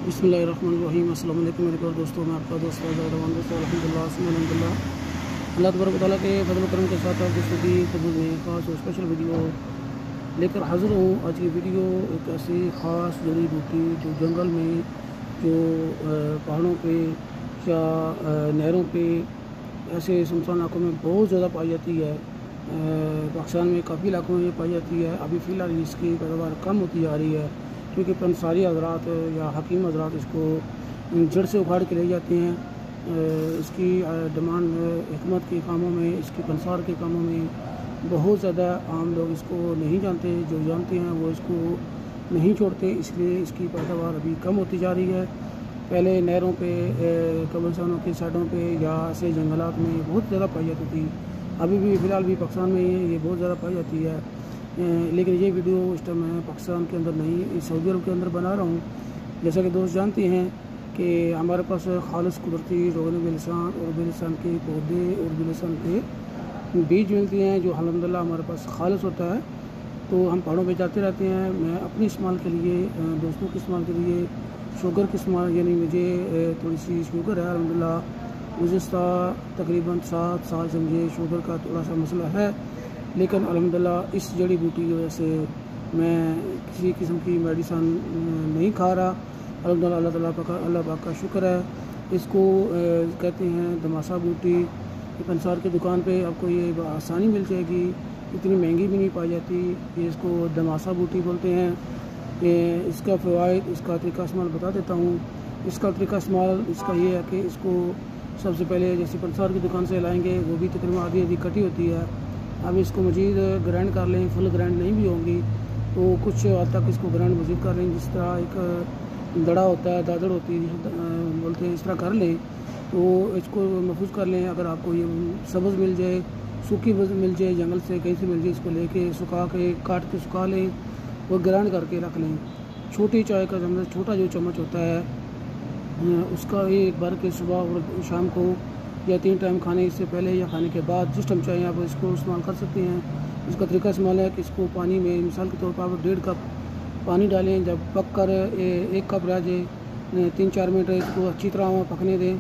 बिस्मिल्लाहिर्रहमानिर्रहीम। अस्सलाम वालेकुम मेरे प्यारे दोस्तों, मैं आपका दोस्त रमान दोस्तों अल्हम्दुलिल्लाह अल्लाह तबारक व तआला के फजल करम के साथ आप दोस्तों की खिदमत में ख़ास और स्पेशल वीडियो लेकर हाज़िर हूँ। आज की वीडियो एक ऐसी ख़ास जड़ी बूटी जो जंगल में, जो पहाड़ों पे या नहरों पे, ऐसे सुनसान इलाकों में बहुत ज़्यादा पाई जाती है। पाकिस्तान में काफ़ी इलाकों में ये पाई जाती है। अभी फ़िलहाल इसकी पैदावार कम होती जा रही है क्योंकि पंसारी हज़रात या हकीम हज़रात इसको जड़ से उखाड़ के ले जाते हैं। इसकी डिमांड हिकमत के कामों में, इसकी पंसार के कामों में बहुत ज़्यादा आम लोग इसको नहीं जानते। जो जानते हैं वो इसको नहीं छोड़ते, इसलिए इसकी पैदावार अभी कम होती जा रही है। पहले नहरों पे, कब्रिस्तानों की साइडों पे या ऐसे जंगलात में बहुत ज़्यादा पाई जाती थी। अभी भी फ़िलहाल भी पाकिस्तान में ये बहुत ज़्यादा पाई जाती है। लेकिन ये वीडियो इस टाइम मैं पाकिस्तान के अंदर नहीं, सऊदी अरब के अंदर बना रहा हूँ। जैसा कि दोस्त जानते हैं कि हमारे पास खालिस कुदरती रोगन बिलिसान और बिलिसान के पौधे और बिलिसान के बीज मिलते हैं, जो अल्हम्दुलिल्लाह हमारे पास खालिस होता है। तो हम पहाड़ों पे जाते रहते हैं। मैं अपने इस्तेमाल के लिए, दोस्तों के इस्तेमाल के लिए, शुगर के इस्तेमाल, यानी मुझे थोड़ी सी शुगर है अल्हम्दुलिल्लाह। गुज़िश्ता तकरीबन 7 साल से मुझे शुगर का थोड़ा सा मसला है, लेकिन अल्हम्दुलिल्लाह इस जड़ी बूटी की वजह से मैं किसी किस्म की मेडिसन नहीं खा रहा। अल्हम्दुलिल्लाह अल्लाह पाक का शुक्र है। इसको कहते हैं दमासा बूटी। पंसार की दुकान पे आपको ये आसानी मिल जाएगी, इतनी महंगी भी नहीं पाई जाती। ये इसको दमासा बूटी बोलते हैं। इसका फ़वाइद, इसका तरीका इस्तेमाल बता देता हूँ। इसका तरीका इस्तेमाल इसका ये है कि इसको सबसे पहले जैसे पंसार की दुकान से लाएंगे, वो भी तकरीबन आधी आधी कटी होती है। अब इसको मज़ीद ग्राइंड कर लें, फुल ग्राइंड नहीं भी होंगी तो कुछ हद तक इसको ग्राइंड मज़ीद कर लें। जिस तरह एक दड़ा होता है, दादड़ होती है बोलते हैं, इस तरह कर लें तो इसको महफूज कर लें। अगर आपको ये सब्ज़ मिल जाए, सूखी मिल जाए, जंगल से कहीं से मिल जाए, इसको लेके सुखा के, काट के सुखा लें और ग्राइंड करके रख लें। छोटी चाय का चम्मच, छोटा जो चम्मच होता है उसका एक बार के सुबह और शाम को या 3 टाइम खाने से पहले या खाने के बाद, जिस टाइम चाहें आप इसको इस्तेमाल कर सकते हैं। इसका तरीका इस्तेमाल है कि इसको पानी में, मिसाल के तौर पर आप 1.5 कप पानी डालें। जब पक कर 1 कप रह जाए, 3-4 मिनट इसको अच्छी तरह पकने दें।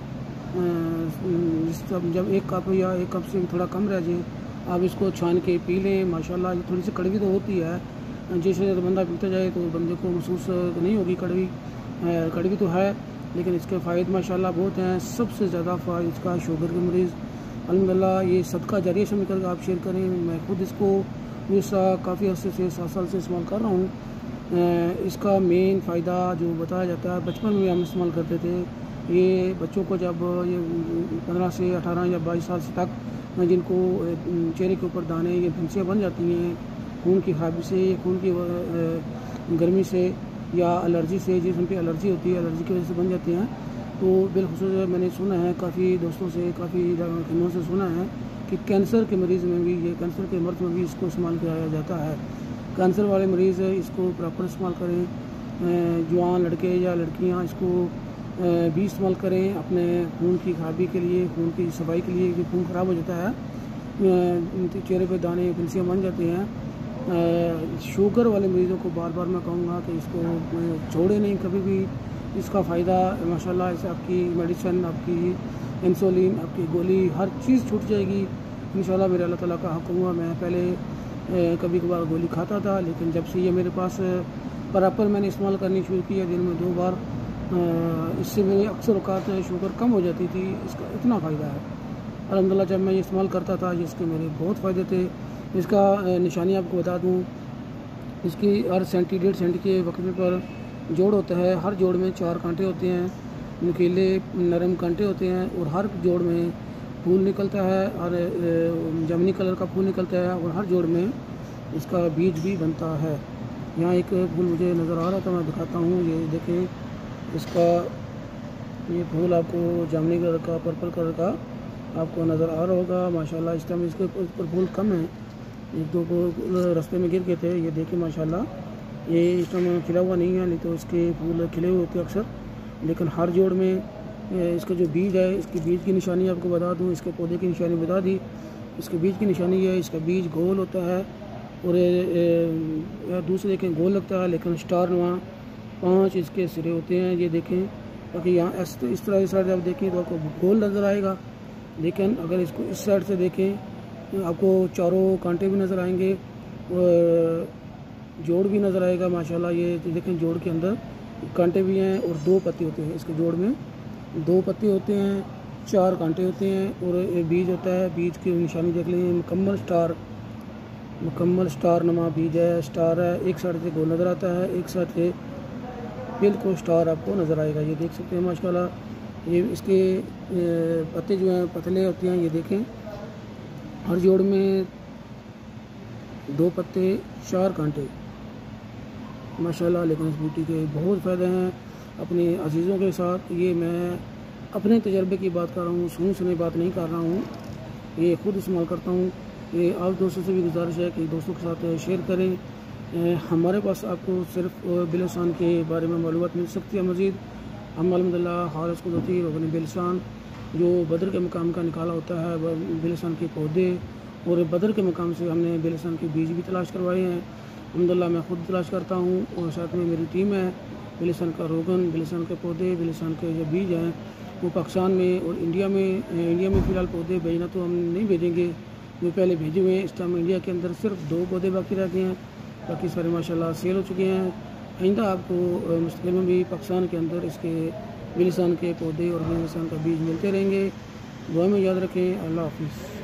जब 1 कप या 1 कप से थोड़ा कम रह जाए, आप इसको छान के पी लें। माशाल्लाह ये थोड़ी सी कड़वी तो होती है, जैसे बंदा पीता जाए तो बंदे को महसूस नहीं होगी कड़वी, कड़वी तो है, लेकिन इसके फ़ायदे माशाल्लाह बहुत हैं। सबसे ज़्यादा फ़ायदा इसका शुगर के मरीज़, अल्हम्दुलिल्लाह ये सदका जारिया समझ कर आप शेयर करें। मैं खुद इसको काफ़ी अर्से से 7 साल से इस्तेमाल कर रहा हूँ। इसका मेन फ़ायदा जो बताया जाता है, बचपन में हम इस्तेमाल करते थे। ये बच्चों को जब ये 15 से 18 या 22 साल से तक, जिनको चेहरे के ऊपर दाने या फुंसियाँ बन जाती हैं खून की खराबी से, खून की गर्मी से या एलर्जी से, जिसम पे एलर्जी होती है, एलर्जी की वजह से बन जाते हैं, तो बिलखुसूस मैंने सुना है, काफ़ी दोस्तों से, काफ़ी खिलों से सुना है कि कैंसर के मरीज़ में भी, ये कैंसर के मर्ज में भी इसको इस्तेमाल किया जाता है। कैंसर वाले मरीज़ इसको प्रॉपर इस्तेमाल करें। जवान लड़के या लड़कियां इसको भी इस्तेमाल करें अपने खून की खराबी के लिए, खून की सफाई के लिए। कि खून ख़राब हो जाता है, चेहरे पे दाने फुंसियाँ बन जाते हैं। शुगर वाले मरीज़ों को बार बार मैं कहूँगा कि इसको छोड़े नहीं कभी भी। इसका फ़ायदा माशाल्लाह, इससे आपकी मेडिसिन, आपकी इंसुलिन, आपकी गोली, हर चीज़ छूट जाएगी इंशाल्लाह। मेरे अल्लाह ताला का हुक्म हुआ। मैं पहले कभी कभार गोली खाता था, लेकिन जब से ये मेरे पास प्रॉपर मैंने इस्तेमाल करनी शुरू की है, दिन में 2 बार, इससे मेरी अक्सर औकात शुगर कम हो जाती थी। इसका इतना फ़ायदा है अल्हम्दुलिल्लाह। जब मैं ये इस्तेमाल करता था, जिसके मेरे बहुत फ़ायदे थे। इसका निशानी आपको बता दूं, इसकी हर सेंटी 1.5 सेंटी के वक्फे पर जोड़ होता है। हर जोड़ में 4 कांटे होते हैं, नुकीले नरम कांटे होते हैं, और हर जोड़ में फूल निकलता है, और जामुनी कलर का फूल निकलता है, और हर जोड़ में इसका बीज भी बनता है। यहाँ एक फूल मुझे नज़र आ रहा था, मैं दिखाता हूँ। ये देखें, इसका ये फूल आपको जामुनी कलर का, पर्पल कलर का आपको नज़र आ रहा होगा। माशाल्लाह इस टाइम इसके ऊपर फूल कम है, 1-2 फूल रास्ते में गिर गए थे। ये देखिए माशाल्लाह, ये इस टाइम खिला हुआ नहीं है, नहीं तो इसके फूल खिले हुए होते अक्सर। लेकिन हर जोड़ में इसका जो बीज है, इसके बीज की निशानी आपको बता दूँ, इसके पौधे की निशानी बता दी। इसके बीज की निशानी है, इसका बीज गोल होता है और दूसरे के गोल लगता है, लेकिन स्टार नुमा 5 इसके सिरे होते हैं, ये देखें। बाकी यहाँ इस तरह इस साइड से आप देखें तो आपको गोल नज़र आएगा, लेकिन अगर इसको इस साइड से देखें आपको चारों कांटे भी नज़र आएंगे और जोड़ भी नज़र आएगा माशाल्लाह। ये देखें जोड़ के अंदर कांटे भी हैं और 2 पत्ते होते हैं। इसके जोड़ में 2 पत्ते होते हैं, 4 कांटे होते हैं और एक बीज होता है। बीज की निशानी देख लें, मुकम्मल स्टार नुमा बीज है, स्टार है। एक साइड से गोल नज़र आता है, एक साइड से बिल्कुल स्टार आपको नज़र आएगा। ये देख सकते हैं माशाल्लाह। ये इसके पत्ते जो हैं पतले होते हैं, ये देखें। हर जोड़ में 2 पत्ते, 4 कांटे माशाल्लाह। लेकिन इस बूटी के बहुत फ़ायदे हैं अपने अजीज़ों के साथ। ये मैं अपने तजर्बे की बात कर रहा हूँ, सुनी बात नहीं कर रहा हूँ, ये खुद इस्तेमाल करता हूँ। ये आप दोस्तों से भी गुजारिश है कि दोस्तों के साथ शेयर करें। हमारे पास आपको सिर्फ बिलसान के बारे में मालूमात मिल सकती है। मज़ीद हम अल्हम्दुलिल्लाह हारिस कुदरती रोगन बिलसान जो बदर के मकाम का निकाला होता है, बिलसान के पौधे, और बदर के मकाम से हमने बिलसान के बीज भी तलाश करवाए हैं। अल्हम्दुलिल्लाह मैं खुद तलाश करता हूँ और साथ में मेरी टीम है। बिलसान का रोगन, बिलसान के पौधे, बिलसान के जो बीज हैं वो पाकिस्तान में और इंडिया में फ़िलहाल पौधे भेजना तो हम नहीं भेजेंगे, वो पहले भेजे हुए हैं। इस टाइम इंडिया के अंदर सिर्फ 2 पौधे बाकी रह गए हैं, बाकी सारे माशाल्लाह सेल हो चुके हैं। आइंदा आपको मुस्तकिल में भी पाकिस्तान के अंदर इसके बिलसान के पौधे और बिलसान का बीज मिलते रहेंगे। दुआ में याद रखें। अल्लाह हाफिज़।